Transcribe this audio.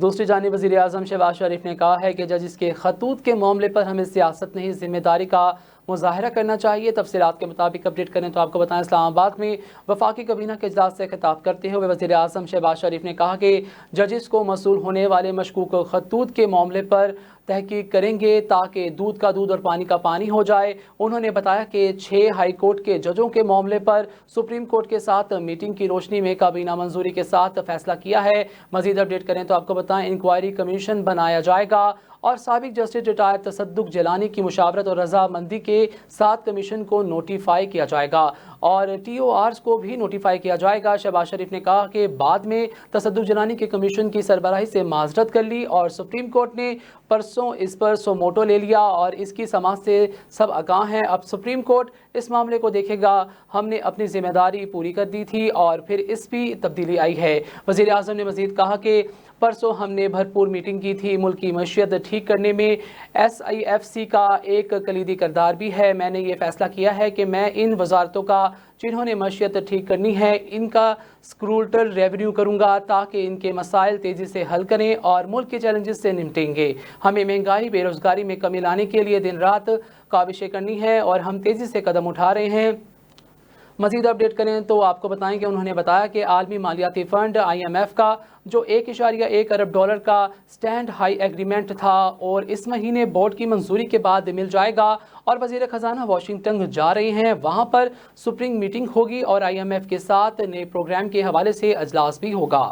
دوسری جانب وزیر اعظم شہباز شریف نے کہا ہے کہ ججز کے خطوط کے معاملے پر ہمیں سیاست نہیں ذمہ داری کا مظاہرہ کرنا چاہیے۔ تفصیلات کے مطابق اپڈیٹ کریں تو آپ کو بتائیں، اسلام آباد میں وفاقی کابینہ کے اجلاس سے خطاب کرتے ہوئے وزیر اعظم شہباز شریف نے کہا کہ ججز کو موصول ہونے والے مشکوک خطوط کے معاملے پر تحقیق کریں گے تاکہ دودھ کا دودھ اور پانی کا پانی ہو جائے۔ انہوں نے بتایا کہ 6 ہائی کورٹ کے ججوں کے معاملے پر سپریم کورٹ کے ساتھ میٹنگ کی روشنی میں کابینہ منظوری کے ساتھ فیصلہ کیا ہے۔ مزید اپڈیٹ کریں تو آپ کو بتائیں، انکوائری کمیشن بنایا جائے گا اور سابق جسٹس ریٹائر تصدق جیلانی کی مشاورت اور رضامندی کے ساتھ کمیشن کو نوٹیفائی کیا جائے گا اور ٹی او آرز کو بھی نوٹیفائی کیا جائے گا۔ شہباز شریف نے کہا کہ بعد میں تصدق جیلانی کے کمیشن کی سربراہی سے معذرت کر لی اور سپریم کورٹ نے پرسوں اس پر سو موٹو لے لیا اور اس کی سماعت سے سب آگاہ ہیں۔ اب سپریم کورٹ اس معاملے کو دیکھے گا۔ ہم نے اپنی ذمہ داری پوری کر دی تھی اور پھر اس بھی تبدیلی آئی ہے۔ وزیر اعظم نے مزید کہا کہ پرسوں ہم نے بھرپور میٹنگ کی تھی۔ ملک کی معیشت ٹھیک کرنے میں ایس آئی ایف سی کا ایک کلیدی کردار بھی ہے۔ میں نے یہ فیصلہ کیا ہے کہ میں ان وزارتوں کا جنہوں نے معیشت ٹھیک کرنی ہے ان کا اسکروٹل ریونیو کروں گا تاکہ ان کے مسائل تیزی سے حل کریں اور ملک کے چیلنجز سے نمٹیں گے۔ ہمیں مہنگائی بے روزگاری میں کمی لانے کے لیے دن رات کاوشیں کرنی ہے اور ہم تیزی سے قدم اٹھا رہے ہیں۔ مزید اپڈیٹ کریں تو آپ کو بتائیں کہ انہوں نے بتایا کہ عالمی مالیاتی فنڈ آئی ایم ایف کا جو $1.1 ارب کا سٹینڈ ہائی ایگریمنٹ تھا اور اس مہینے بورڈ کی منظوری کے بعد مل جائے گا اور وزیر خزانہ واشنگٹن جا رہے ہیں، وہاں پر سپرنگ میٹنگ ہوگی اور آئی ایم ایف کے ساتھ نئے پروگرام کے حوالے سے اجلاس بھی ہوگا۔